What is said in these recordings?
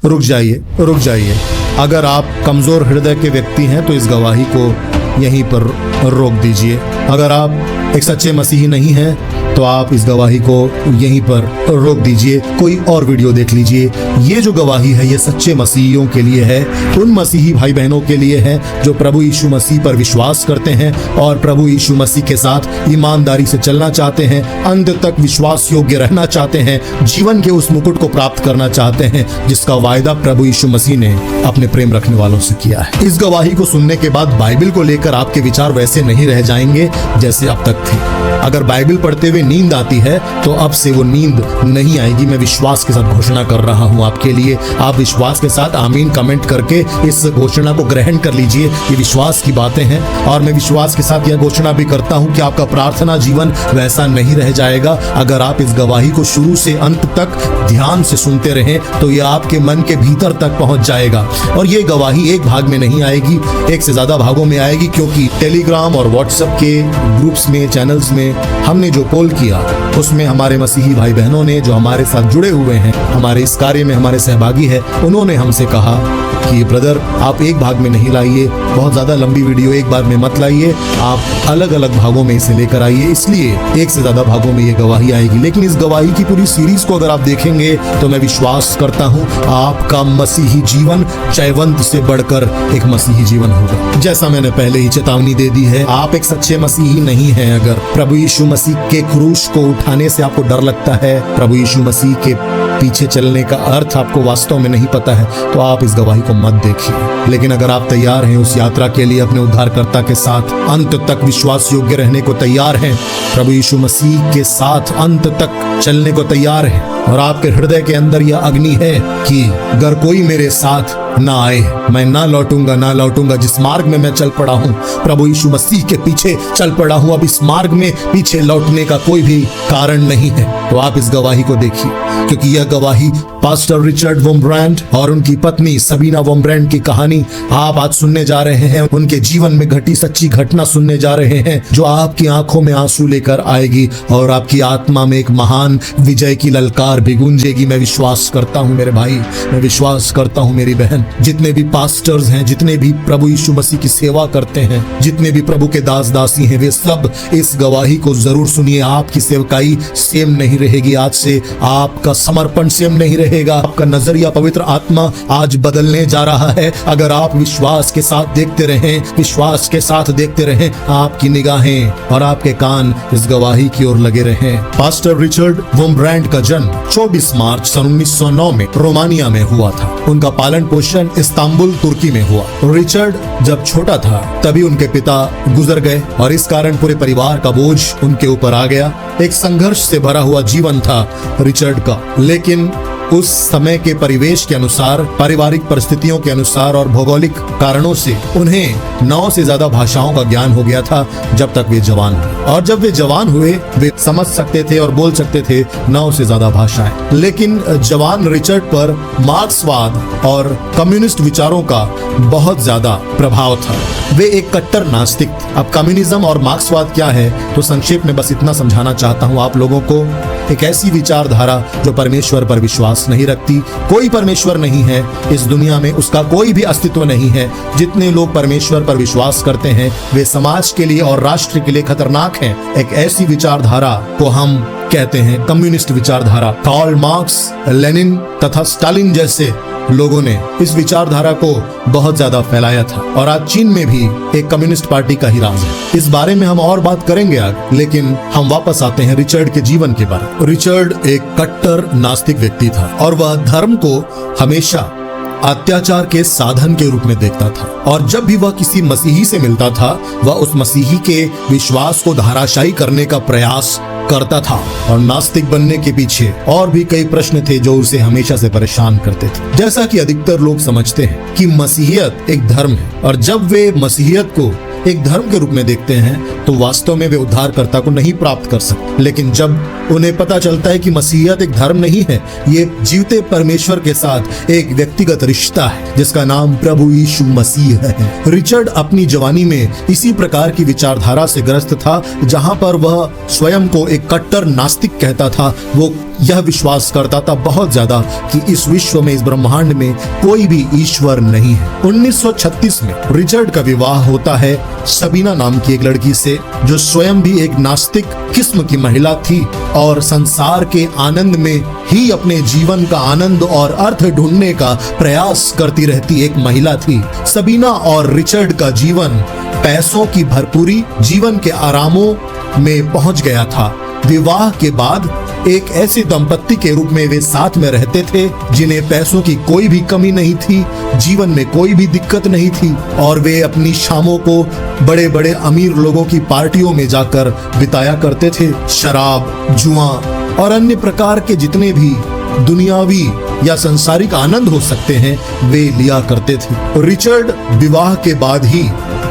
रुक जाइए, रुक जाइए। अगर आप कमजोर हृदय के व्यक्ति हैं तो इस गवाही को यहीं पर रोक दीजिए। अगर आप एक सच्चे मसीही नहीं हैं तो आप इस गवाही को यहीं पर रोक दीजिए, कोई और वीडियो देख लीजिए। ये जो गवाही है ये सच्चे मसीहियों के लिए है, उन मसीही भाई बहनों के लिए है जो प्रभु यीशु मसीह पर विश्वास करते हैं और प्रभु यीशु मसीह के साथ ईमानदारी से चलना चाहते हैं, अंत तक विश्वास योग्य रहना चाहते हैं, जीवन के उस मुकुट को प्राप्त करना चाहते हैं जिसका वायदा प्रभु यीशु मसीह ने अपने प्रेम रखने वालों से किया है। इस गवाही को सुनने के बाद बाइबल को लेकर आपके विचार वैसे नहीं रह जाएंगे जैसे अब तक थे। अगर बाइबल पढ़ते हुए नींद आती है तो अब से वो नींद नहीं आएगी। मैं विश्वास के साथ घोषणा कर रहा हूं आपके लिए। आप विश्वास के साथ आमीन कमेंट करके इस घोषणा को ग्रहण कर लीजिए। ये विश्वास की बातें हैं और मैं विश्वास के साथ यह घोषणा भी करता हूं कि आपका प्रार्थना जीवन वैसा नहीं रह जाएगा। अगर आप इस गवाही को शुरू से अंत तक ध्यान से सुनते रहें तो यह आपके मन के भीतर तक पहुंच जाएगा। और ये गवाही एक भाग में नहीं आएगी, एक से ज्यादा भागों में आएगी, क्योंकि टेलीग्राम और व्हाट्सएप के ग्रुप्स में, चैनल्स में हमने जो पोल किया उसमें हमारे मसीही भाई बहनों ने जो हमारे साथ जुड़े हुए हैं, हमारे इस कार्य में हमारे सहभागी है, उन्होंने हमसे कहा कि ब्रदर आप एक भाग में नहीं लाइए, बहुत ज्यादा लंबी वीडियो एक बार में मत लाइए, आप अलग अलग भागों में इसे लेकर आइए। इसलिए एक से ज्यादा भागों में ये गवाही आएगी। लेकिन इस गवाही की पूरी सीरीज को अगर आप देखेंगे तो मैं विश्वास करता हूँ आपका मसीही जीवन जयवंत से बढ़कर एक मसीही जीवन होगा। जैसा मैंने पहले ही चेतावनी दे दी है, आप एक सच्चे मसीही नहीं हैं अगर प्रभु यीशु मसीह के क्रूस को उठाने से आपको डर लगता है, प्रभु यीशु मसीह के पीछे चलने का अर्थ आपको वास्तव में नहीं पता है, तो आप इस गवाही को मत देखिए। लेकिन अगर आप तैयार हैं उस यात्रा के लिए, अपने उद्धारकर्ता के साथ अंत तक विश्वास योग्य रहने को तैयार हैं, प्रभु यीशु मसीह के साथ अंत तक चलने को तैयार हैं, और आपके हृदय के अंदर यह अग्नि है कि अगर कोई मेरे साथ ना आए मैं ना लौटूंगा, ना लौटूंगा। जिस मार्ग में मैं चल पड़ा हूँ, प्रभु यीशु मसीह के पीछे चल पड़ा हूँ, अब इस मार्ग में पीछे लौटने का कोई भी कारण नहीं है। तो आप इस गवाही को देखिए, क्योंकि यह गवाही पास्टर रिचर्ड वोम्ब्रांड और उनकी पत्नी सबीना वोम्ब्रांड की कहानी आप आज सुनने जा रहे हैं। उनके जीवन में घटी सच्ची घटना सुनने जा रहे हैं जो आपकी आंखों में आंसू लेकर आएगी और आपकी आत्मा में एक महान विजय की ललकार भी गूंजेगी। मैं विश्वास करता हूं मेरे भाई, मैं विश्वास करता हूं मेरी बहन, जितने भी पास्टर्स हैं, जितने भी प्रभु यीशु मसीह की सेवा करते हैं, जितने भी प्रभु के दास दासी हैं, वे सब इस गवाही को जरूर सुनिए। आपकी सेवकाई सेम नहीं रहेगी आज से, आपका समर्पण सेम नहीं रहेगा, आपका नजरिया पवित्र आत्मा आज बदलने जा रहा है। अगर आप विश्वास के साथ देखते रहें, विश्वास के साथ देखते रहें, आपकी निगाहें और आपके कान इस गवाही की ओर लगे रहें। पास्टर रिचर्ड वोम्ब्रांड का जन्म 24 मार्च सन 1909 में रोमानिया में हुआ था। उनका पालन पोषण इस्तांबुल तुर्की में हुआ। रिचर्ड जब छोटा था तभी उनके पिता गुजर गए और इस कारण पूरे परिवार का बोझ उनके ऊपर आ गया। एक संघर्ष से भरा हुआ जीवन था रिचर्ड का, लेकिन उस समय के परिवेश के अनुसार, पारिवारिक परिस्थितियों के अनुसार और भौगोलिक कारणों से उन्हें 9 से ज्यादा भाषाओं का ज्ञान हो गया था जब तक वे जवान हुए। और जब वे जवान हुए वे समझ सकते थे और बोल सकते थे 9 से ज्यादा भाषाएं। लेकिन जवान रिचर्ड पर मार्क्सवाद और कम्युनिस्ट विचारों का बहुत ज्यादा प्रभाव था। वे एक कट्टर नास्तिक थे। अब कम्युनिज्म और मार्क्सवाद क्या है तो संक्षेप में बस इतना समझाना चाहता हूँ आप लोगों को। एक ऐसी विचारधारा जो परमेश्वर पर विश्वास नहीं रखती। कोई परमेश्वर नहीं है इस दुनिया में, उसका कोई भी अस्तित्व नहीं है। जितने लोग परमेश्वर पर विश्वास करते हैं वे समाज के लिए और राष्ट्र के लिए खतरनाक हैं। एक ऐसी विचारधारा को हम कहते हैं कम्युनिस्ट विचारधारा। कार्ल मार्क्स, लेनिन तथा स्टालिन जैसे लोगों ने इस विचारधारा को बहुत ज्यादा फैलाया था और आज चीन में भी एक कम्युनिस्ट पार्टी का ही राज है। इस बारे में हम और बात करेंगे आगे, लेकिन हम वापस आते हैं रिचर्ड के जीवन के बारे। रिचर्ड एक कट्टर नास्तिक व्यक्ति था और वह धर्म को हमेशा अत्याचार के साधन के रूप में देखता था, और जब भी वह किसी मसीही से मिलता था वह उस मसीही के विश्वास को धराशायी करने का प्रयास करता था। और नास्तिक बनने के पीछे और भी कई प्रश्न थे जो उसे हमेशा से परेशान करते थे। जैसा कि अधिकतर लोग समझते हैं कि मसीहियत एक धर्म है, और जब वे मसीहियत को एक धर्म के रूप में देखते हैं तो वास्तव में वे उद्धारकर्ता को नहीं प्राप्त कर सकते। लेकिन जब उन्हें पता चलता है कि मसीहियत एक धर्म नहीं है, ये जीवते परमेश्वर के साथ एक व्यक्तिगत रिश्ता है जिसका नाम प्रभु यीशु मसीह है। रिचर्ड अपनी जवानी में इसी प्रकार की विचारधारा से ग्रस्त था, जहां पर वह स्वयं को एक कट्टर नास्तिक कहता था। वो यह विश्वास करता था बहुत ज्यादा कि इस विश्व में, इस ब्रह्मांड में कोई भी ईश्वर नहीं है। 1936 में रिचर्ड का विवाह होता है सबीना नाम की एक लड़की से, जो स्वयं भी एक नास्तिक किस्म की महिला थी और संसार के आनंद में ही अपने जीवन का आनंद और अर्थ ढूंढने का प्रयास करती रहती एक महिला थी। सबीना और रिचर्ड का जीवन पैसों की भरपूरी, जीवन के आरामों में पहुंच गया था। विवाह के बाद एक ऐसे दंपत्ति के रूप में वे साथ में रहते थे जिन्हें पैसों की कोई भी कमी नहीं थी, जीवन में कोई भी दिक्कत नहीं थी और वे अपनी शामों को बड़े बड़े अमीर लोगों की पार्टियों में जाकर बिताया करते थे। शराब, जुआ और अन्य प्रकार के जितने भी दुनियावी या सांसारिक आनंद हो सकते हैं वे लिया करते थे। रिचर्ड विवाह के बाद ही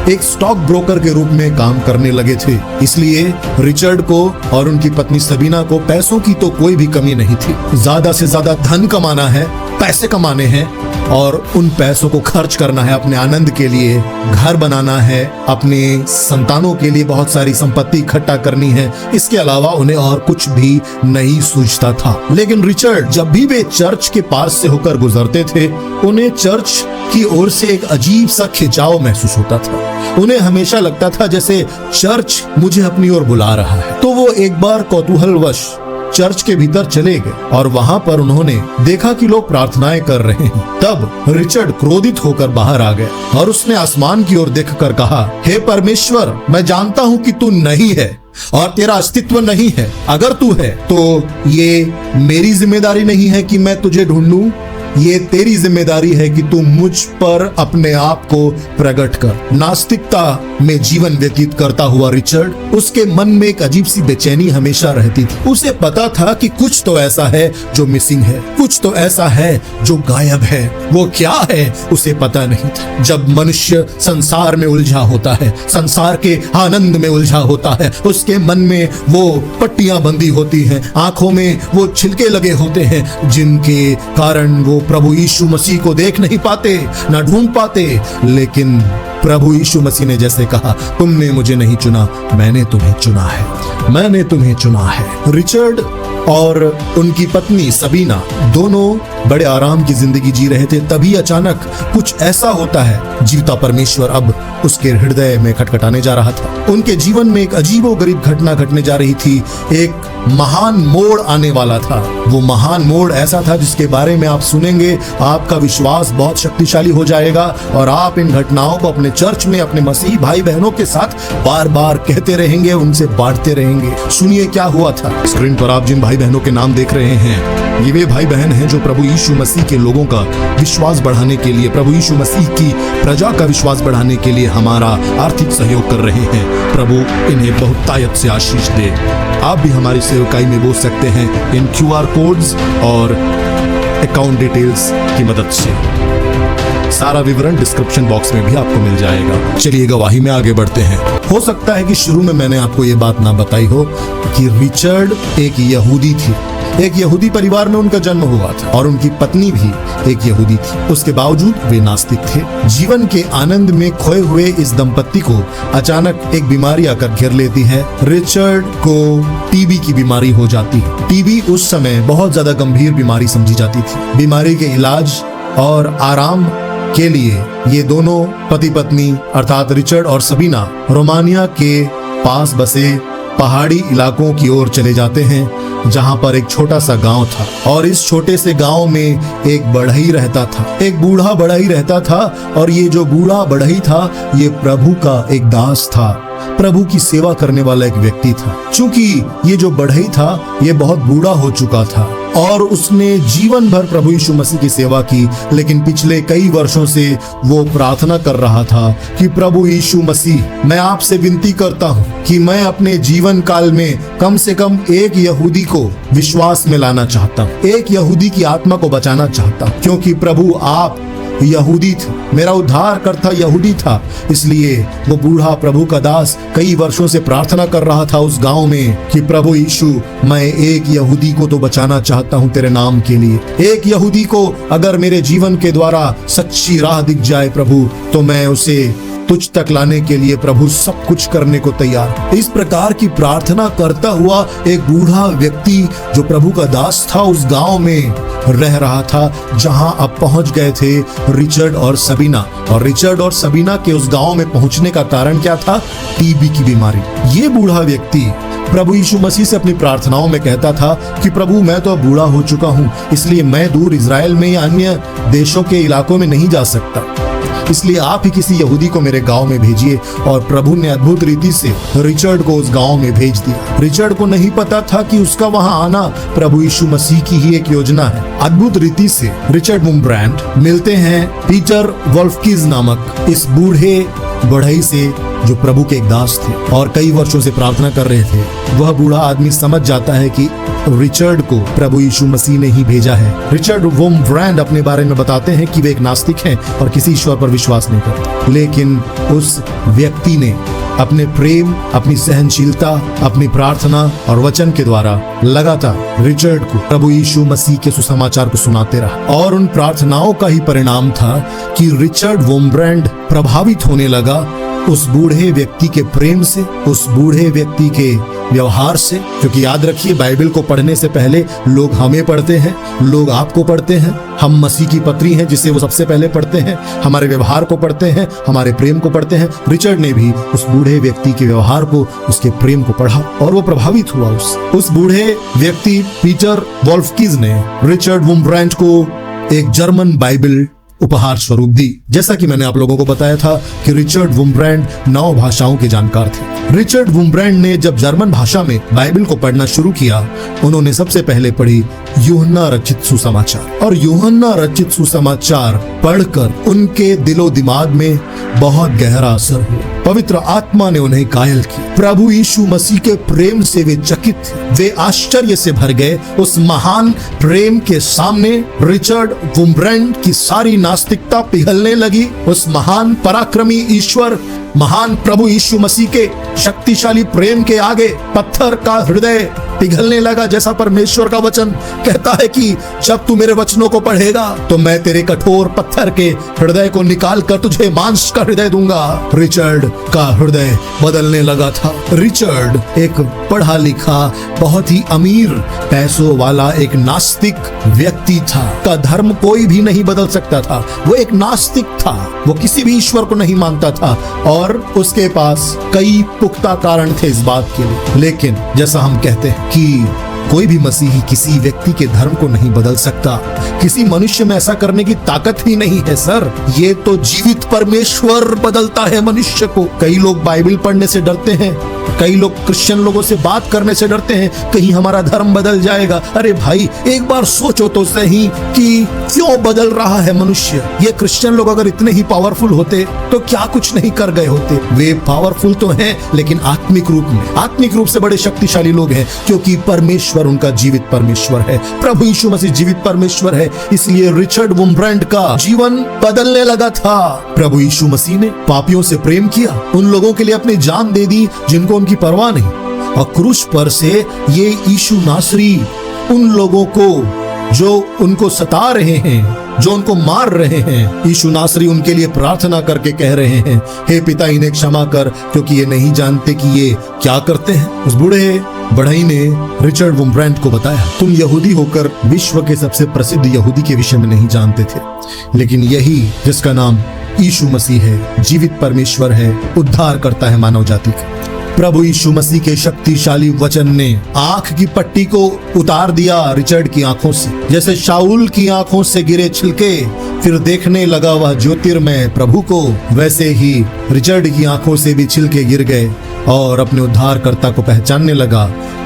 एक स्टॉक ब्रोकर के रूप में काम करने लगे थे, इसलिए रिचर्ड को और उनकी पत्नी सबीना को पैसों की तो कोई भी कमी नहीं थी। ज्यादा से ज्यादा धन कमाना है, पैसे कमाने हैं और उन पैसों को खर्च करना है अपने आनंद के लिए, घर बनाना है, अपने संतानों के लिए बहुत सारी संपत्ति इकट्ठा करनी है। इसके अलावा उन्हें और कुछ भी नहीं सूझता था। लेकिन रिचर्ड जब भी वे चर्च के पास से होकर गुजरते थे, उन्हें चर्च की ओर से एक अजीब सा खिंचाव महसूस होता था। उन्हें हमेशा लगता था जैसे चर्च मुझे अपनी ओर बुला रहा है। तो वो एक बार कौतूहलवश चर्च के भीतर चले गए और वहां पर उन्होंने देखा कि लोग प्रार्थनाएं कर रहे हैं। तब रिचर्ड क्रोधित होकर बाहर आ गए और उसने आसमान की ओर देखकर कहा, हे परमेश्वर, मैं जानता हूं कि तू नहीं है और तेरा अस्तित्व नहीं है। अगर तू है तो ये मेरी जिम्मेदारी नहीं है कि मैं तुझे ढूंढूं, ये तेरी जिम्मेदारी है कि तू मुझ पर अपने आप को प्रकट कर। नास्तिकता में जीवन व्यतीत करता हुआ रिचर्ड, उसके मन में एक अजीब सी बेचैनी हमेशा रहती थी। उसे पता था कि कुछ तो ऐसा है जो मिसिंग है, कुछ तो ऐसा है जो गायब है। वो क्या है उसे पता नहीं था। जब मनुष्य संसार में उलझा होता है, संसार के आनंद में उलझा होता है, उसके मन में वो पट्टियां बंधी होती हैं, आंखों में वो छिलके लगे होते हैं जिनके कारण वो प्रभु यीशु मसीह को देख नहीं पाते, ना ढूंढ पाते। लेकिन प्रभु यीशु मसीह ने जैसे कहा, तुमने मुझे नहीं चुना, मैंने तुम्हें चुना है, मैंने तुम्हें चुना है। रिचर्ड और उनकी पत्नी सबीना दोनों बड़े आराम की जिंदगी जी रहे थे। तभी अचानक कुछ ऐसा होता है, जीवता परमेश्वर अब उसके हृदय में खटखटाने जा रहा था। उनके जीवन में एक अजीबोगरीब घटना घटने जा रही थी। एक महान मोड़ आने वाला था। वो महान मोड़ ऐसा था जिसके बारे में आप सुनेंगे, आपका विश्वास बहुत शक्तिशाली हो जाएगा और आप इन घटनाओं को अपने चर्च में अपने मसीही भाई बहनों के साथ बार बार कहते रहेंगे, उनसे बांटते रहेंगे। सुनिए क्या हुआ था। स्क्रीन पर आप जिन भाई बहनों के नाम देख रहे हैं, ये वे भाई बहन हैं जो प्रभु यीशु मसीह के लोगों का विश्वास बढ़ाने के लिए, प्रभु यीशु मसीह की प्रजा का विश्वास बढ़ाने के लिए हमारा आर्थिक सहयोग कर रहे हैं। प्रभु इन्हें बहुतायत से आशीष दे। आप भी हमारी सेवकाई में बोल सकते हैं इन QR कोड्स और अकाउंट डिटेल्स की मदद से। सारा विवरण डिस्क्रिप्शन बॉक्स में भी आपको मिल जाएगा। चलिए गवाही में आगे बढ़ते हैं। हो सकता है कि शुरू में मैंने आपको ये बात ना बताई हो कि रिचर्ड एक यहूदी थी। एक यहूदी परिवार में उनका जन्म हुआ था और उनकी पत्नी भी एक यहूदी थी। उसके बावजूद वे नास्तिक थे। जीवन के आनंद में खोए हुए इस दंपत्ति को अचानक एक बीमारी आकर घेर लेती है। रिचर्ड को टीबी की बीमारी हो जाती है। टीबी उस समय बहुत ज्यादा गंभीर बीमारी समझी जाती थी। बीमारी के इलाज और आराम के लिए ये दोनों पति पत्नी अर्थात रिचर्ड और सबीना रोमानिया के पास बसे पहाड़ी इलाकों की ओर चले जाते हैं, जहां पर एक छोटा सा गांव था और इस छोटे से गांव में एक बढ़ई रहता था। एक बूढ़ा बढ़ई रहता था और ये जो बूढ़ा बढ़ई था ये प्रभु का एक दास था, प्रभु की सेवा करने वाला एक व्यक्ति था। चूंकि ये जो बढ़ई था ये बहुत बूढ़ा हो चुका था और उसने जीवन भर प्रभु यीशु मसीह की सेवा की, लेकिन पिछले कई वर्षों से वो प्रार्थना कर रहा था कि प्रभु यीशु मसीह, मैं आपसे विनती करता हूँ कि मैं अपने जीवन काल में कम से कम एक यहूदी को विश्वास में लाना चाहता हूँ, एक यहूदी की आत्मा को बचाना चाहता हूँ, क्योंकि प्रभु आप यहूदी था, मेरा उद्धारकर्ता यहूदी था। इसलिए वो बूढ़ा प्रभु का दास कई वर्षों से प्रार्थना कर रहा था उस गांव में कि प्रभु यीशु, मैं एक यहूदी को तो बचाना चाहता हूं तेरे नाम के लिए। एक यहूदी को अगर मेरे जीवन के द्वारा सच्ची राह दिख जाए प्रभु, तो मैं उसे तुझ तक लाने के लिए प्रभु सब कुछ करने को तैयार। इस प्रकार की प्रार्थना करता हुआ एक बूढ़ा व्यक्ति जो प्रभु का दास था उस गांव में रह रहा था, जहां अब पहुंच गए थे रिचर्ड और सबीना। और रिचर्ड और सबीना के उस गांव में पहुंचने का कारण क्या था? टीबी की बीमारी। ये बूढ़ा व्यक्ति प्रभु यीशु मसीह से अपनी प्रार्थनाओं में कहता था कि प्रभु, मैं तो अब बूढ़ा हो चुका हूं, इसलिए मैं दूर इजराइल में या अन्य देशों के इलाकों में नहीं जा सकता, इसलिए आप ही किसी यहूदी को मेरे गांव में भेजिए। और प्रभु ने अद्भुत रीति से रिचर्ड को उस गांव में भेज दिया। रिचर्ड को नहीं पता था कि उसका वहां आना प्रभु यीशु मसीह की ही एक योजना है। अद्भुत रीति से रिचर्ड वुम्ब्रांड मिलते हैं पीटर वोल्फकीज नामक इस बूढ़े बढ़ई से जो प्रभु के एक दास थे और कई वर्षों से प्रार्थना कर रहे थे। वह बूढ़ा आदमी समझ जाता है कि रिचर्ड को प्रभु यीशु मसीह ने ही भेजा है। रिचर्ड वुम्ब्रांड अपने बारे में बताते हैं कि वे एक नास्तिक हैं और किसी ईश्वर पर विश्वास नहीं करते, लेकिन उस व्यक्ति ने अपने प्रेम, अपनी सहनशीलता, अपनी प्रार्थना और वचन के द्वारा लगातार रिचर्ड को प्रभु यीशु मसीह के सुसमाचार को सुनाते रहा। और उन प्रार्थनाओं का ही परिणाम था कि रिचर्ड वुम्ब्रांड प्रभावित होने लगा उस बूढ़े व्यक्ति के प्रेम से, उस बूढ़े व्यक्ति के व्यवहार से। क्योंकि याद रखिए, बाइबल को पढ़ने से पहले लोग हमें पढ़ते हैं, लोग आपको पढ़ते हैं। हम मसीह की पत्री हैं जिसे वो सबसे पहले पढ़ते हैं, हमारे व्यवहार को पढ़ते हैं, हमारे प्रेम को पढ़ते हैं। रिचर्ड ने भी उस बूढ़े व्यक्ति के व्यवहार को, उसके प्रेम को पढ़ा और वो प्रभावित हुआ। उस बूढ़े व्यक्ति पीटर वोल्फकीज ने रिचर्ड वुम्ब्रांड को एक जर्मन बाइबल उपहार स्वरूप दी। जैसा कि मैंने आप लोगों को बताया था कि रिचर्ड वुम्ब्रांड 9 भाषाओं के जानकार थे। रिचर्ड वुम्ब्रांड ने जब जर्मन भाषा में बाइबल को पढ़ना शुरू किया, उन्होंने सबसे पहले पढ़ी यूहन्ना रचित सुसमाचार। और यूहन्ना रचित सुसमाचार पढ़कर उनके दिलो दिमाग में बहुत गहरा असर हुआ। पवित्र आत्मा ने उन्हें कायल किया। प्रभु यीशु मसीह के प्रेम से वे चकित थे, वे आश्चर्य से भर गए। उस महान प्रेम के सामने रिचर्ड वुम्ब्रांड की सारी नास्तिकता पिघलने लगी। उस महान पराक्रमी ईश्वर, महान प्रभु यीशु मसीह के शक्तिशाली प्रेम के आगे पत्थर का हृदय पिघलने लगा। जैसा परमेश्वर का वचन कहता है कि जब तू मेरे वचनों को पढ़ेगा तो मैं तेरे कठोर पत्थर के हृदय को निकाल कर तुझे मांस का हृदय दूंगा। रिचर्ड का हृदय बदलने लगा था। रिचर्ड एक पढ़ा लिखा, बहुत ही अमीर, पैसों वाला एक नास्तिक व्यक्ति था। का धर्म कोई भी नहीं बदल सकता था। वो एक नास्तिक था, वो किसी भी ईश्वर को नहीं मानता था और उसके पास कई पुख्ता कारण थे इस बात के लिए। लेकिन जैसा हम कहते हैं कि कोई भी मसीही किसी व्यक्ति के धर्म को नहीं बदल सकता, किसी मनुष्य में ऐसा करने की ताकत ही नहीं है सर। ये तो जीवित परमेश्वर बदलता है मनुष्य को। कई लोग बाइबल पढ़ने से डरते हैं, कई लोग क्रिश्चियन लोगों से बात करने से डरते हैं, कहीं हमारा धर्म बदल जाएगा। अरे भाई, एक बार सोचो तो सही कि क्यों बदल रहा है मनुष्य। ये क्रिश्चियन लोग अगर इतने ही पावरफुल होते तो क्या कुछ नहीं कर गए होते। वे पावरफुल तो हैं, लेकिन आत्मिक रूप में, आत्मिक रूप से बड़े शक्तिशाली लोग हैं, क्योंकि परमेश्वर उनका जीवित परमेश्वर है। प्रभु यीशु मसीह जीवित परमेश्वर है। इसलिए रिचर्ड वुम्ब्रांड का जीवन बदलने लगा था। प्रभु यीशु मसीह ने पापियों से प्रेम किया, उन लोगों के लिए अपनी जान दे दी जिनको उनकी परवाह नहीं, और क्रूस पर से ये यीशु नासरी उन लोगों को जो उनको सता रहे हैं, जो उनको मार रहे हैं, यीशु नासरी उनके लिए प्रार्थना करके कह रहे हैं, हे पिता, इन्हें क्षमा कर, क्योंकि ये नहीं जानते कि ये क्या करते हैं। उस बूढ़े बढ़ई ने रिचर्ड वुम्ब्रांड को बताया, तुम यहूदी होकर विश्व के सबसे प्रसिद्ध यहूदी के विषय में नहीं जानते थे, लेकिन यही जिसका नाम यीशु मसीह है, जीवित परमेश्वर है, उद्धार करता है मानव जाति का। प्रभु यीशु मसीह के शक्तिशाली वचन ने आंख की पट्टी को उतार दिया रिचर्ड की आंखों से। जैसे शाऊल की आंखों से गिरे छिलके फिर देखने लगा वह ज्योतिर्मय प्रभु को, वैसे ही रिचर्ड की आंखों से भी छिलके गिर गए और अपने उद्धारकर्ता को पहचानने लगा।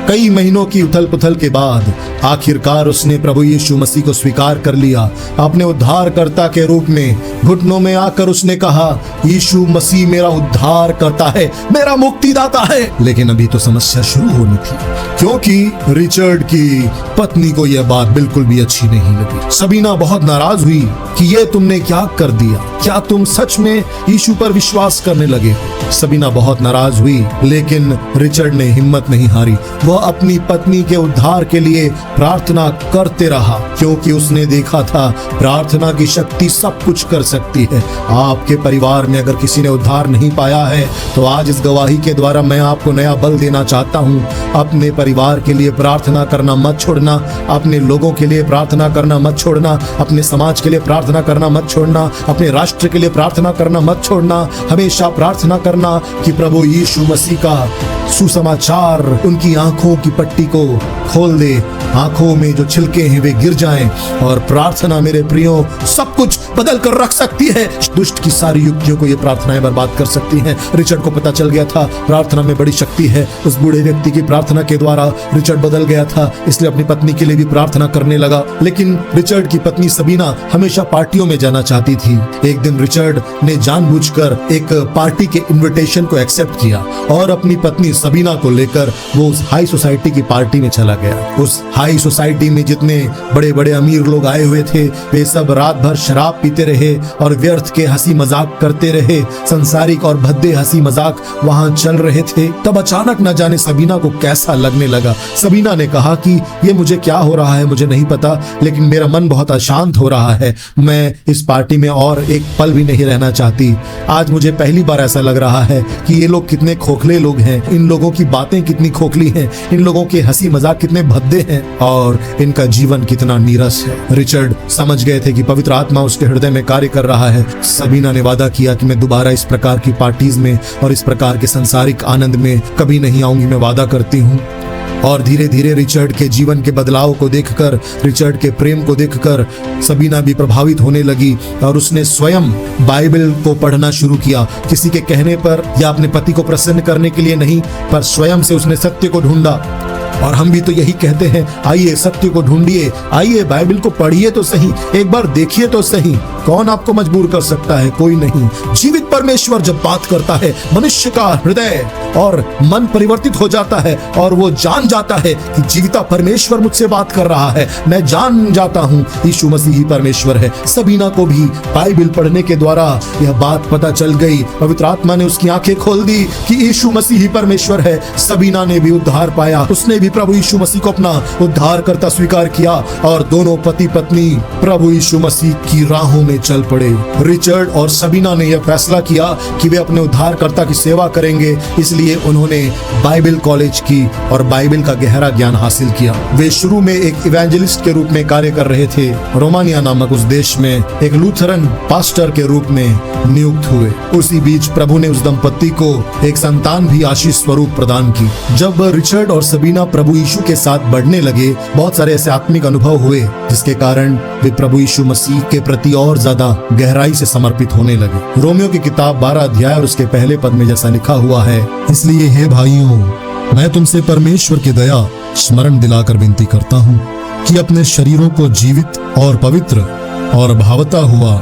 कई महीनों की उथल पुथल के बाद आखिरकार उसने प्रभु यीशु मसीह को स्वीकार कर लिया, अपने उद्धारकर्ता के रूप में घुटनों में आकर उसने कहा, यीशु मसीह मेरा उद्धार करता है, मेरा मुक्तिदाता है। लेकिन अभी तो समस्या शुरू होनी थी, क्योंकि रिचर्ड की पत्नी को यह बात बिल्कुल भी अच्छी नहीं लगी। सबीना बहुत नाराज हुई कि ये तुमने क्या कर दिया, क्या तुम सच में यीशु पर विश्वास करने लगे? सबीना बहुत नाराज हुई, लेकिन रिचर्ड ने हिम्मत नहीं हारी। वह अपनी पत्नी के उद्धार के लिए प्रार्थना करते रहा, क्योंकि उसने देखा था प्रार्थना की शक्ति सब कुछ कर सकती है। आपके परिवार में अगर किसी ने उद्धार नहीं पाया है, तो आज इस गवाही के द्वारा मैं आपको नया बल देना चाहता हूँ। अपने परिवार के लिए प्रार्थना करना मत छोड़ना, अपने लोगों के लिए प्रार्थना करना मत छोड़ना, अपने समाज के लिए प्रार्थना करना मत छोड़ना, अपने राष्ट्र के लिए प्रार्थना करना मत छोड़ना। हमेशा प्रार्थना करना कि प्रभु यीशु मसीह का सुसमाचार उनकी आंखों की पट्टी को खोल दे, आंखों में जो छिलके हैं वे गिर जाएं। और प्रार्थना मेरे प्रियो सब कुछ बदल कर रख सकती है। दुष्ट की सारी युक्तियों को ये प्रार्थनाएं बर्बाद कर सकती हैं। रिचर्ड को पता चल गया था प्रार्थना में बड़ी शक्ति है। उस बूढ़े व्यक्ति की प्रार्थना के द्वारा रिचर्ड बदल गया था, इसलिए अपनी पत्नी के लिए भी प्रार्थना करने लगा। लेकिन रिचर्ड की पत्नी सबीना हमेशा पार्टियों में जाना चाहती थी। एक दिन रिचर्ड ने जानबूझकर एक पार्टी के इन्विटेशन को एक्सेप्ट किया और अपनी पत्नी सबीना को लेकर वो उस हाई सोसाइटी की पार्टी में चला गया। उस हाई सोसाइटी में जितने बड़े बड़े अमीर लोग आए हुए थे, वे सब रात भर शराब पीते रहे और व्यर्थ के हंसी मजाक करते रहे। संसारिक और भद्दे हंसी मजाक वहां चल रहे थे। तब अचानक न जाने सबीना को कैसा लगने लगा। सबीना ने कहा कि ये मुझे क्या हो रहा है मुझे नहीं पता, लेकिन मेरा मन बहुत अशांत हो रहा है। मैं इस पार्टी में और एक पल भी नहीं रहना चाहती। आज मुझे पहली बार ऐसा लग रहा है कि ये लोग कितने खोखले लोग हैं, इन लोगों की बातें कितनी खोखली हैं, इन लोगों के हंसी मजाक कितने भद्दे हैं और इनका जीवन कितना नीरस है। रिचर्ड समझ गए थे कि पवित्र आत्मा उसके हृदय में कार्य कर रहा है। सबीना ने वादा किया कि मैं दोबारा इस प्रकार की पार्टीज में और इस प्रकार के सांसारिक आनंद में कभी नहीं आऊंगी, मैं वादा करती हूँ। और धीरे धीरे रिचर्ड के जीवन के बदलाव को देखकर, रिचर्ड के प्रेम को देखकर सबीना भी प्रभावित होने लगी और उसने स्वयं बाइबल को पढ़ना शुरू किया। किसी के कहने पर या अपने पति को प्रसन्न करने के लिए नहीं, पर स्वयं से उसने सत्य को ढूंढा। और हम भी तो यही कहते हैं, आइए सत्य को ढूंढिए, आइए बाइबल को पढ़िए तो सही, एक बार देखिए तो सही। कौन आपको मजबूर कर सकता है? कोई नहीं। जीवित परमेश्वर जब बात करता है, मनुष्य का हृदय और मन परिवर्तित हो जाता है और वो जान जाता है कि जीविता परमेश्वर मुझसे बात कर रहा है। मैं जान जाता हूँ यीशु मसीह ही परमेश्वर है। सबीना को भी बाइबल पढ़ने के द्वारा यह बात पता चल गई। पवित्र आत्मा ने उसकी आंखें खोल दी कि यीशु मसीह ही परमेश्वर है। सबीना ने भी उद्धार पाया, उसने भी प्रभु यीशु मसीह को अपना उद्धार करता स्वीकार किया और दोनों पति पत्नी प्रभु यीशु मसीह की राहों में चल पड़े। रिचर्ड और सबीना ने यह फैसला किया कि वे अपने उद्धारकर्ता की सेवा करेंगे, इसलिए उन्होंने बाइबल कॉलेज की और बाइबल का गहरा ज्ञान हासिल किया। वे शुरू में एक इवेंजलिस्ट के रूप में कार्य कर रहे थे। रोमानिया नामक उस देश में एक लूथरन पास्टर के रूप में नियुक्त हुए। उसी बीच प्रभु ने उस दंपत्ति को एक संतान भी आशीष स्वरूप प्रदान की। जब रिचर्ड और सबीना प्रभु यीशु के साथ बढ़ने लगे, बहुत सारे ऐसे आत्मिक अनुभव हुए जिसके कारण वे प्रभु यीशु मसीह के प्रति और ज्यादा गहराई से समर्पित होने लगे। रोमियो की किताब 12 अध्याय और उसके पहले पद में जैसा लिखा हुआ है, इसलिए हे भाइयों, मैं तुमसे परमेश्वर की दया स्मरण दिलाकर विनती करता हूँ कि अपने शरीरों को जीवित और पवित्र और भावता हुआ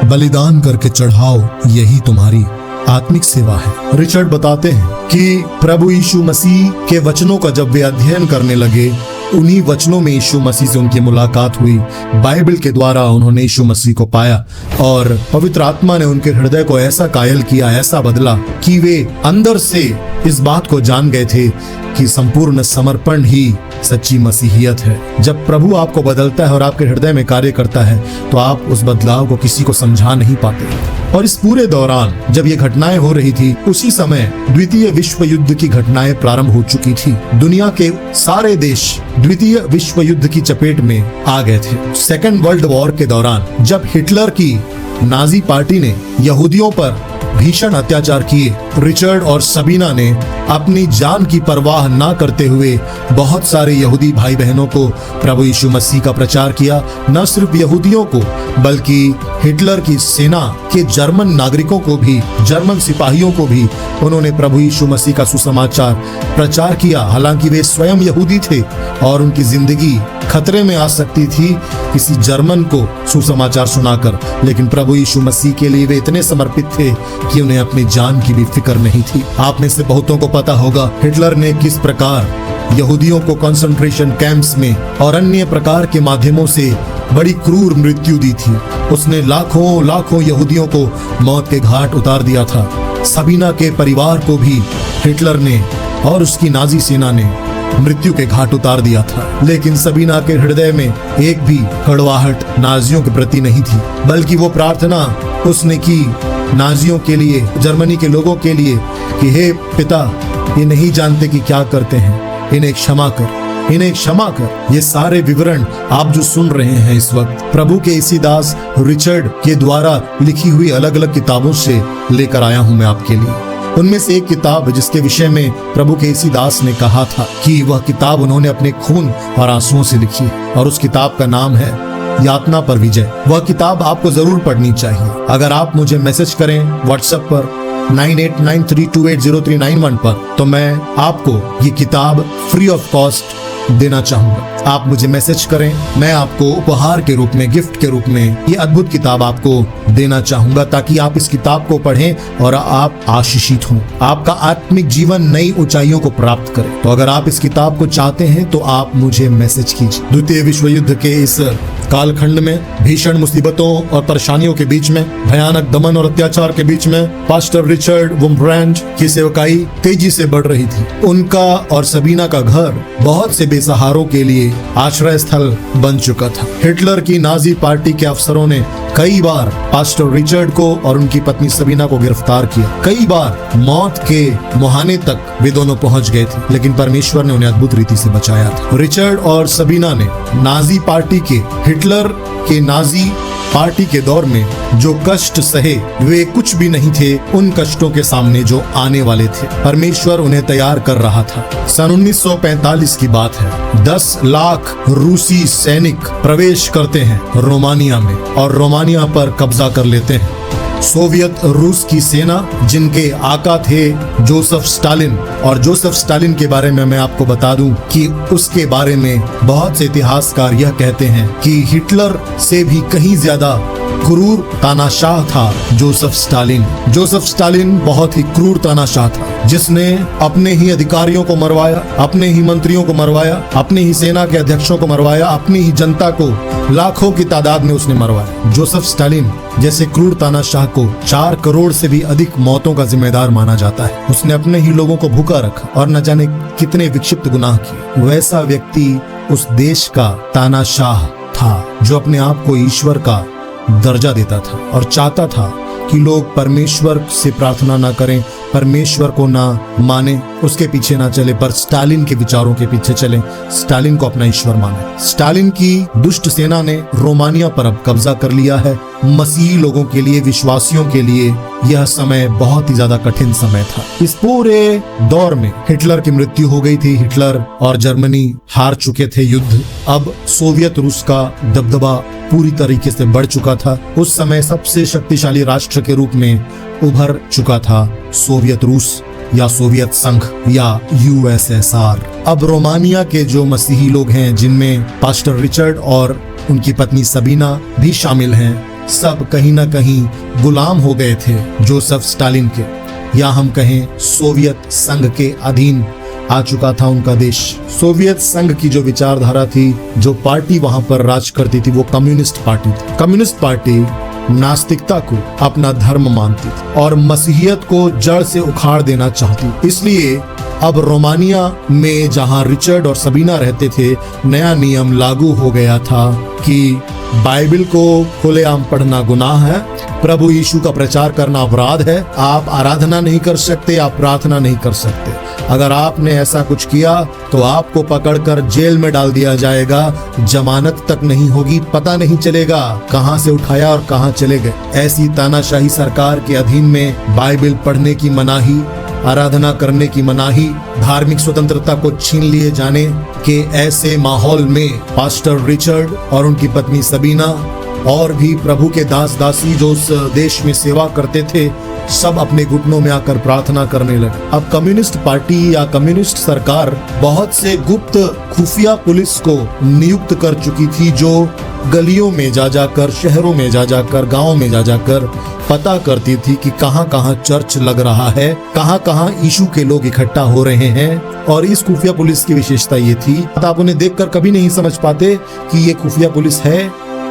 बलिदान करके चढ़ाओ, यही तुम्हारी आत्मिक सेवा है। रिचर्ड बताते हैं कि प्रभु यीशु मसीह के वचनों का जब वे अध्ययन करने लगे, उन्हीं वचनों में यीशु मसीह से उनकी मुलाकात हुई। बाइबल के द्वारा उन्होंने यीशु मसीह को पाया और पवित्र आत्मा ने उनके हृदय को ऐसा कायल किया, ऐसा बदला कि वे अंदर से इस बात को जान गए थे कि संपूर्ण समर्पण ही सच्ची मसीहियत है। जब प्रभु आपको बदलता है और आपके हृदय में कार्य करता है, तो आप उस बदलाव को किसी को समझा नहीं पाते। और इस पूरे दौरान जब ये घटनाएं हो रही थी, उसी समय द्वितीय विश्व युद्ध की घटनाएं प्रारंभ हो चुकी थी। दुनिया के सारे देश द्वितीय विश्व युद्ध की चपेट में आ गए थे। सेकेंड वर्ल्ड वॉर के दौरान जब हिटलर की नाजी पार्टी ने यहूदियों पर भीषण अत्याचार किए, रिचर्ड और सबीना ने अपनी जान की परवाह ना करते हुए बहुत सारे यहूदी भाई बहनों को प्रभु यीशु मसीह का प्रचार किया। न सिर्फ यहूदियों को, बल्कि हिटलर की सेना के जर्मन नागरिकों को भी, जर्मन सिपाहियों को भी उन्होंने प्रभु यीशु मसीह का सुसमाचार प्रचार किया। हालांकि वे स्वयं यहूदी थे और उनकी जिंदगी खतरे में आ सकती थी किसी जर्मन को सुसमाचार सुनाकर, लेकिन प्रभु यीशु मसीह के लिए वे इतने समर्पित थे कि उन्हें अपनी जान की भी फिक्र नहीं थी। आप में से बहुतों को पता होगा हिटलर ने किस प्रकार यहूदियों को कंसंट्रेशन कैंप्स में और अन्य प्रकार के माध्यमों से बड़ी क्रूर मृत्यु दी थी। उसने लाखों लाखों यहूदियों को मौत के घाट उतार दिया था। सबीना के परिवार को भी हिटलर ने और उसकी नाजी सेना ने मृत्यु के घाट उतार दिया था, लेकिन सबीना के हृदय में एक भी कड़वाहट नाजियों के प्रति नहीं थी, बल्कि वो प्रार्थना उसने की नाजियों के लिए, जर्मनी के लोगों के लिए कि हे पिता, ये नहीं जानते कि क्या करते हैं, इन्हें क्षमा कर, इन्हें क्षमा कर। ये सारे विवरण आप जो सुन रहे हैं इस वक्त प्रभु के इसी दास रिचर्ड के द्वारा लिखी हुई अलग अलग किताबों से लेकर आया हूं मैं आपके लिए। उनमें से एक किताब जिसके विषय में प्रभु के इसी दास ने कहा था कि वह किताब उन्होंने अपने खून और आंसुओं से लिखी, और उस किताब का नाम है यातना पर विजय। वह किताब आपको जरूर पढ़नी चाहिए। अगर आप मुझे मैसेज करें व्हाट्सएप पर 9893280391 पर, तो मैं आपको ये किताब फ्री ऑफ कॉस्ट देना चाहूंगा। आप मुझे मैसेज करें, मैं आपको उपहार के रूप में, गिफ्ट के रूप में ये अद्भुत किताब आपको देना चाहूंगा, ताकि आप इस किताब को पढ़ें और आप आशीषित हों, आपका आत्मिक जीवन नई ऊंचाइयों को प्राप्त करे। तो अगर आप इस किताब को चाहते हैं तो आप मुझे मैसेज कीजिए। द्वितीय विश्व युद्ध के इस कालखंड में, भीषण मुसीबतों और परेशानियों के बीच में, भयानक दमन और अत्याचार के बीच में पास्टर रिचर्ड वुम्ब्रांड की सेवकाई तेजी से बढ़ रही थी। उनका और सबीना का घर बहुत से बेसहारों के लिए आश्रय स्थल बन चुका था। हिटलर की नाजी पार्टी के अफसरों ने कई बार पास्टर रिचर्ड को और उनकी पत्नी सबीना को गिरफ्तार किया। कई बार मौत के मुहाने तक वे दोनों पहुंच गए थे, लेकिन परमेश्वर ने उन्हें अद्भुत रीति से बचाया था। रिचर्ड और सबीना ने नाजी पार्टी के, हिटलर के नाजी पार्टी के दौर में जो कष्ट सहे, वे कुछ भी नहीं थे उन कष्टों के सामने जो आने वाले थे। परमेश्वर उन्हें तैयार कर रहा था। सन 1945 की बात है। 10 लाख रूसी सैनिक प्रवेश करते हैं रोमानिया में और रोमानिया पर कब्जा कर लेते हैं। सोवियत रूस की सेना, जिनके आका थे जोसेफ स्टालिन, और जोसेफ स्टालिन के बारे में मैं आपको बता दूं कि उसके बारे में बहुत से इतिहासकार यह कहते हैं कि हिटलर से भी कहीं ज्यादा क्रूर तानाशाह था जोसेफ स्टालिन। जोसेफ स्टालिन बहुत ही क्रूर तानाशाह था, जिसने अपने ही अधिकारियों को मरवाया, अपने ही मंत्रियों को मरवाया, अपनी ही सेना के अध्यक्षों को मरवाया, अपनी ही जनता को लाखों की तादाद में उसने मरवाया। जोसेफ स्टालिन जैसे क्रूर तानाशाह को 4 करोड़ से भी अधिक मौतों का जिम्मेदार माना जाता है। उसने अपने ही लोगों को भूखा रखा और न जाने कितने विक्षिप्त गुनाह किए। वैसा व्यक्ति उस देश का तानाशाह था, जो अपने आप को ईश्वर का दर्जा देता था और चाहता था कि लोग परमेश्वर से प्रार्थना ना करें, परमेश्वर को ना माने, उसके पीछे ना चले, पर स्टालिन के विचारों के पीछे चले, स्टालिन को अपना ईश्वर माने। स्टालिन की दुष्ट सेना ने रोमानिया पर अब कब्जा कर लिया है। मसीही लोगों के लिए, विश्वासियों के लिए यह समय बहुत ही ज्यादा कठिन समय था। इस पूरे दौर में हिटलर की मृत्यु हो गई थी। हिटलर और जर्मनी हार चुके थे युद्ध। अब सोवियत रूस का दबदबा पूरी तरीके से बढ़ चुका था। उस समय सबसे शक्तिशाली राष्ट्र के रूप में उभर चुका था सोवियत रूस या सोवियत संघ या यूएसएसआर। अब रोमानिया के जो मसीही लोग हैं, जिनमें पास्टर रिचर्ड और उनकी पत्नी सबीना भी शामिल हैं, सब कहीं ना कहीं गुलाम हो गए थे जोसेफ स्टालिन के, या हम कहें सोवियत संघ के अधीन आ चुका था उनका देश। सोवियत संघ की जो विचारधारा थी, जो पार्टी वहां पर राज करती थी, वो कम्युनिस्ट पार्टी थी। कम्युनिस्ट पार्टी नास्तिकता को अपना धर्म मानती थी और मसीहियत को जड़ से उखाड़ देना चाहती। इसलिए अब रोमानिया में जहां रिचर्ड और सबीना रहते थे, नया नियम लागू हो गया था कि बाइबल को खुलेआम पढ़ना गुनाह है, प्रभु यीशु का प्रचार करना अपराध है, आप आराधना नहीं कर सकते, आप प्रार्थना नहीं कर सकते। अगर आपने ऐसा कुछ किया तो आपको पकड़कर जेल में डाल दिया जाएगा, जमानत तक नहीं होगी, पता नहीं चलेगा कहां से उठाया और कहां चले गए। ऐसी तानाशाही सरकार के अधीन में बाइबल पढ़ने की मनाही, आराधना करने की मनाही, धार्मिक स्वतंत्रता को छीन लिए जाने के ऐसे माहौल में पास्टर रिचर्ड और उनकी पत्नी सबीना और भी प्रभु के दास दासी जो उस देश में सेवा करते थे, सब अपने घुटनों में आकर प्रार्थना करने लगे। अब कम्युनिस्ट पार्टी या कम्युनिस्ट सरकार बहुत से गुप्त खुफिया पुलिस को नियुक्त कर चुकी थी, जो गलियों में जा जाकर, शहरों में जा जाकर, गाँव में जा जाकर पता करती थी कि कहाँ कहाँ चर्च लग रहा है, कहाँ कहाँ यीशु के लोग इकट्ठा हो रहे हैं। और इस खुफिया पुलिस की विशेषता ये थी, आप उन्हें देखकर कभी नहीं समझ पाते कि ये खुफिया पुलिस है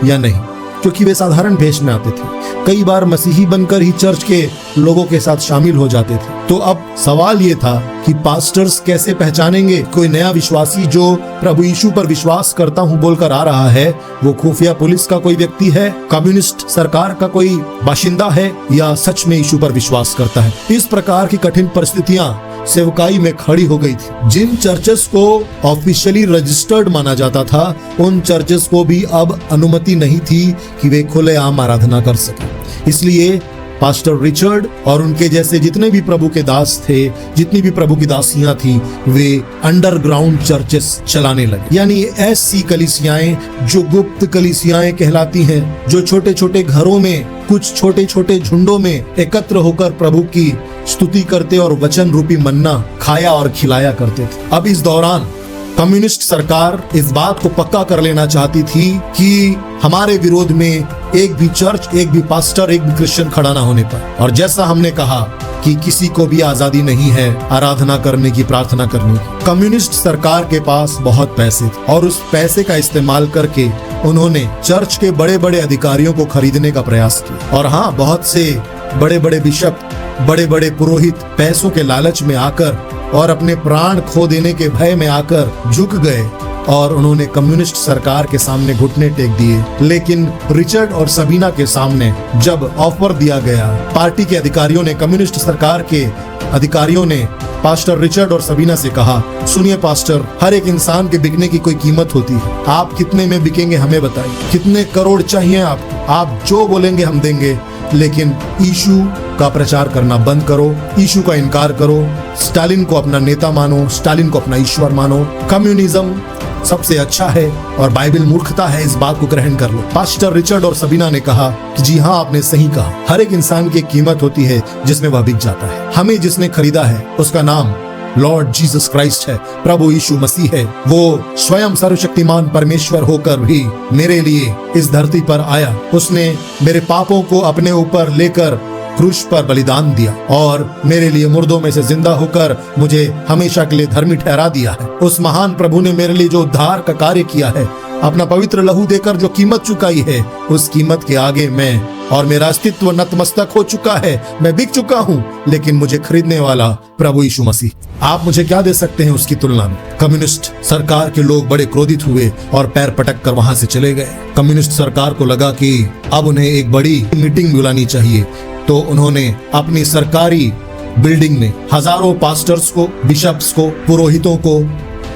या नहीं, क्योंकि वे साधारण भेष में आते थे। कई बार मसीही बनकर ही चर्च के लोगों के साथ शामिल हो जाते थे। तो अब सवाल ये था कि पास्टर्स कैसे पहचानेंगे कोई नया विश्वासी जो प्रभु यीशु पर विश्वास करता हूँ बोलकर आ रहा है, वो खुफिया पुलिस का कोई व्यक्ति है, कम्युनिस्ट सरकार का कोई बाशिंदा है, या सच में यीशु पर विश्वास करता है। इस प्रकार की कठिन परिस्थितियां सेवकाई में खड़ी हो गई थी। जिन चर्चेस को ऑफिशियली रजिस्टर्ड माना जाता था, उन चर्चेस को भी अब अनुमति नहीं थी कि वे खुलेआम आराधना कर सके। इसलिए पास्टर रिचर्ड और उनके जैसे जितने भी प्रभु के दास थे, जितनी भी प्रभु की दासियां थी, वे अंडरग्राउंड चर्चेस चलाने लगे। यानी ऐसी कलीसियाएं जो गुप्त कलीसियाएं कहलाती हैं, जो छोटे छोटे घरों में, कुछ छोटे छोटे झुंडों में एकत्र होकर प्रभु की स्तुति करते और वचन रूपी मन्ना खाया और खिलाया करते थे। अब इस दौरान कम्युनिस्ट सरकार इस बात को पक्का कर लेना चाहती थी कि हमारे विरोध में एक भी चर्च, एक भी पास्टर, एक भी क्रिश्चियन खड़ा ना होने पर। और जैसा हमने कहा कि किसी को भी आजादी नहीं है आराधना करने की, प्रार्थना करने की। कम्युनिस्ट सरकार के पास बहुत पैसे थे और उस पैसे का इस्तेमाल करके उन्होंने चर्च के बड़े बड़े अधिकारियों को खरीदने का प्रयास किया। और हाँ, बहुत से बड़े बड़े बिशप, बड़े बड़े पुरोहित पैसों के लालच में आकर और अपने प्राण खो देने के भय में आकर झुक गए और उन्होंने कम्युनिस्ट सरकार के सामने घुटने टेक दिए। लेकिन रिचर्ड और सबीना के सामने जब ऑफर दिया गया, पार्टी के अधिकारियों ने, कम्युनिस्ट सरकार के अधिकारियों ने पास्टर रिचर्ड और सबीना से कहा, सुनिए पास्टर, हर एक इंसान के बिकने की कोई कीमत होती है। आप कितने में बिकेंगे हमें बताइए, कितने करोड़ चाहिए आप जो बोलेंगे हम देंगे, लेकिन यीशु का प्रचार करना बंद करो, यीशु का इनकार करो, स्टालिन को अपना नेता मानो, स्टालिन को अपना ईश्वर मानो, कम्युनिज्म सबसे अच्छा है और बाइबल मूर्खता है, इस बात को ग्रहण कर लो। पास्टर रिचर्ड और सबीना ने कहा कि जी हाँ, आपने सही कहा, हर एक इंसान की एक कीमत होती है जिसमें वह बिक जाता है। हमें जिसने खरीदा है उसका नाम लॉर्ड जीसस क्राइस्ट है, प्रभु यीशु मसीह है। वो स्वयं सर्वशक्तिमान परमेश्वर होकर भी मेरे लिए इस धरती पर आया। उसने मेरे पापों को अपने ऊपर लेकर क्रूस पर बलिदान दिया और मेरे लिए मुर्दों में से जिंदा होकर मुझे हमेशा के लिए धर्मी ठहरा दिया है। उस महान प्रभु ने मेरे लिए जो उद्धार का कार्य किया है, अपना पवित्र लहू देकर जो कीमत चुकाई है, उस कीमत के आगे मैं और मेरा अस्तित्व नतमस्तक हो चुका है, मैं बिक चुका हूँ। लेकिन मुझे खरीदने वाला प्रभु यीशु मसीह। आप मुझे क्या दे सकते हैं उसकी तुलना में? कम्युनिस्ट सरकार के लोग बड़े क्रोधित हुए और पैर पटक कर वहां से चले गए। कम्युनिस्ट सरकार को लगा कि अब उन्हें एक बड़ी मीटिंग बुलानी चाहिए, तो उन्होंने अपनी सरकारी बिल्डिंग में हजारों पास्टर्स को, बिशप्स को, पुरोहितों को,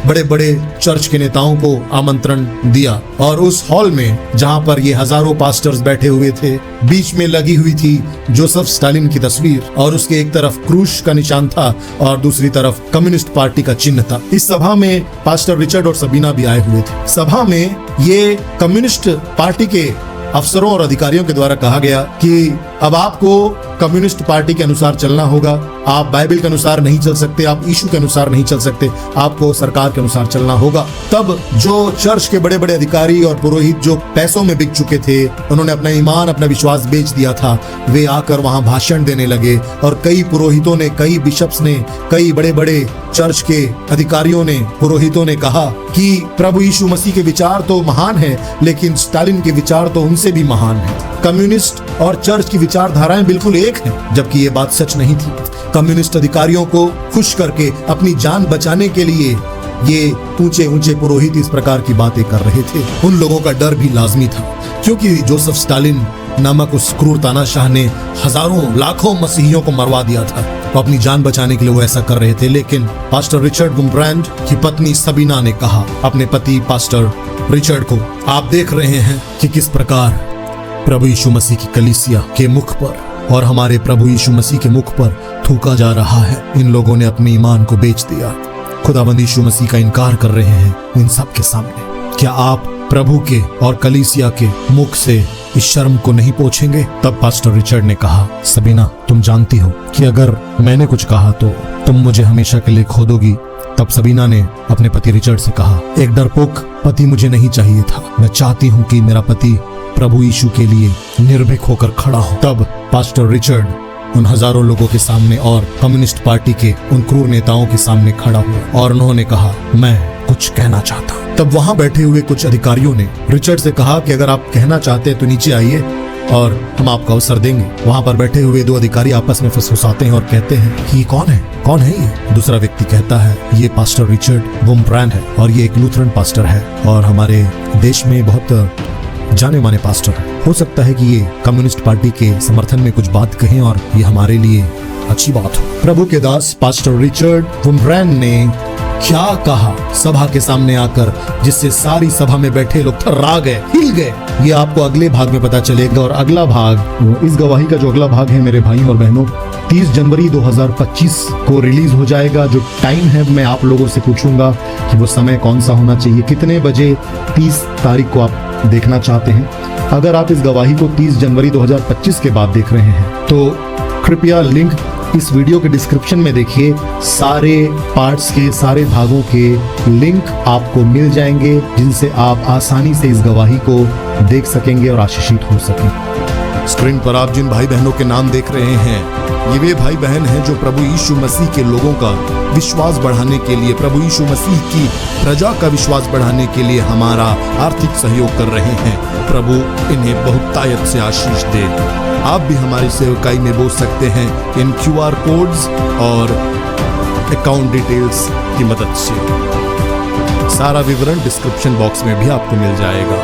बड़े बड़े चर्च के नेताओं को आमंत्रण दिया। और उस हॉल में जहां पर ये हजारों पास्टर्स बैठे हुए थे, बीच में लगी हुई थी जोसेफ स्टालिन की तस्वीर और उसके एक तरफ क्रूस का निशान था और दूसरी तरफ कम्युनिस्ट पार्टी का चिन्ह था। इस सभा में पास्टर रिचर्ड और सबीना भी आए हुए थे। सभा में ये कम्युनिस्ट पार्टी के अफसरों और अधिकारियों के द्वारा कहा गया कि अब आपको कम्युनिस्ट पार्टी के अनुसार चलना होगा, आप बाइबल के अनुसार नहीं चल सकते, आप यीशु के अनुसार नहीं चल सकते, आपको सरकार के अनुसार चलना होगा। तब जो चर्च के बड़े बड़े अधिकारी और पुरोहित जो पैसों में बिक चुके थे, उन्होंने अपना ईमान, अपना विश्वास बेच दिया था, वे आकर वहां भाषण देने लगे और कई पुरोहितों ने, कई बिशप्स ने, कई बड़े बड़े चर्च के अधिकारियों ने, पुरोहितों ने कहा कि प्रभु यीशु मसीह के विचार तो महान है, लेकिन स्टालिन के विचार तो उनसे भी महान है। कम्युनिस्ट और चर्च की विचारधाराएं बिल्कुल एक हैं, जबकि ये बात सच नहीं थी। कम्युनिस्ट अधिकारियों को खुश करके अपनी जान बचाने के लिए ये ऊंचे ऊंचे पुरोहित इस प्रकार की बातें कर रहे थे। उन लोगों का डर भी लाजमी था, क्योंकि जोसेफ स्टालिन नामक उस क्रूर तानाशाह ने हजारों लाखों मसीहियों को मरवा दिया था। तो अपनी जान बचाने के लिए वो ऐसा कर रहे थे। लेकिन पास्टर रिचर्ड वुम्ब्रांड की पत्नी सबीना ने कहा अपने पति पास्टर रिचर्ड को, आप देख रहे हैं कि किस प्रकार प्रभु यीशु मसीह की कलीसिया के मुख पर और हमारे प्रभु यीशु मसीह के मुख पर थूका जा रहा है। इन लोगों ने अपने ईमान को बेच दिया, खुदावंद यीशु मसीह का इनकार कर रहे हैं इन सब के सामने। क्या आप प्रभु के और कलीसिया के मुख से इस शर्म को नहीं पोंछेंगे? तब पास्टर रिचर्ड ने कहा, सबीना, तुम जानती हो कि अगर मैंने कुछ कहा तो तुम मुझे हमेशा के लिए खो दोगी। तब सबीना ने अपने पति रिचर्ड से कहा, एक डरपोक पति मुझे नहीं चाहिए था। मैं चाहती हूँ कि मेरा पति प्रभु यीशु के लिए निर्भीक होकर खड़ा हो। तब पास्टर रिचर्ड उन हजारों लोगों के सामने और कम्युनिस्ट पार्टी के उन क्रूर नेताओं के सामने खड़ा हुआ और उन्होंने कहा, मैं कुछ कहना चाहता हूं। तब वहां बैठे हुए कुछ अधिकारियों ने रिचर्ड से कहा कि अगर आप कहना चाहते हैं तो नीचे आइए और हम आपको अवसर देंगे। वहां पर बैठे हुए दो अधिकारी आपस में फुसफुसाते हैं और कहते हैं कि ये कौन है ये? दूसरा व्यक्ति कहता है, ये पास्टर रिचर्ड वुम्ब्रैन है और ये एक लूथरन पास्टर है और हमारे देश में बहुत जाने माने पास्टर है। हो सकता है कि ये कम्युनिस्ट पार्टी के समर्थन में कुछ बात कहें और ये हमारे लिए अच्छी बात हो। प्रभु के दास पास्टर रिचर्ड वुम्ब्रैन ने क्या कहा सभा के सामने आकर, जिससे सारी सभा में बैठे लोग थर्रा गए, हिल गए। ये आपको अगले भाग में पता चलेगा। और अगला भाग, इस गवाही का जो अगला भाग है मेरे भाई और बहनों, 30 जनवरी 2025 को रिलीज हो जाएगा। जो टाइम है मैं आप लोगों से पूछूंगा कि वो समय कौन सा होना चाहिए, कितने बजे 30 तारीख को आप देखना चाहते हैं। अगर आप इस गवाही को 30 जनवरी 2025 के बाद देख रहे हैं तो कृपया लिंक इस वीडियो के डिस्क्रिप्शन में देखिए। सारे पार्ट्स के, सारे भागों के लिंक आपको मिल जाएंगे, जिनसे आप आसानी से इस गवाही को देख सकेंगे और आशीषित हो सकें। स्क्रीन पर आप जिन भाई बहनों के नाम देख रहे हैं, ये वे भाई बहन हैं जो प्रभु यीशु मसीह के लोगों का विश्वास बढ़ाने के लिए, प्रभु यीशु मसीह की प्रजा का विश्वास बढ़ाने के लिए हमारा आर्थिक सहयोग कर रहे हैं। प्रभु इन्हें बहुतायत से आशीष दे। आप भी हमारी सेवकाई में बोल सकते हैं इन QR कोड्स और अकाउंट डिटेल्स की मदद से। सारा विवरण डिस्क्रिप्शन बॉक्स में भी आपको मिल जाएगा।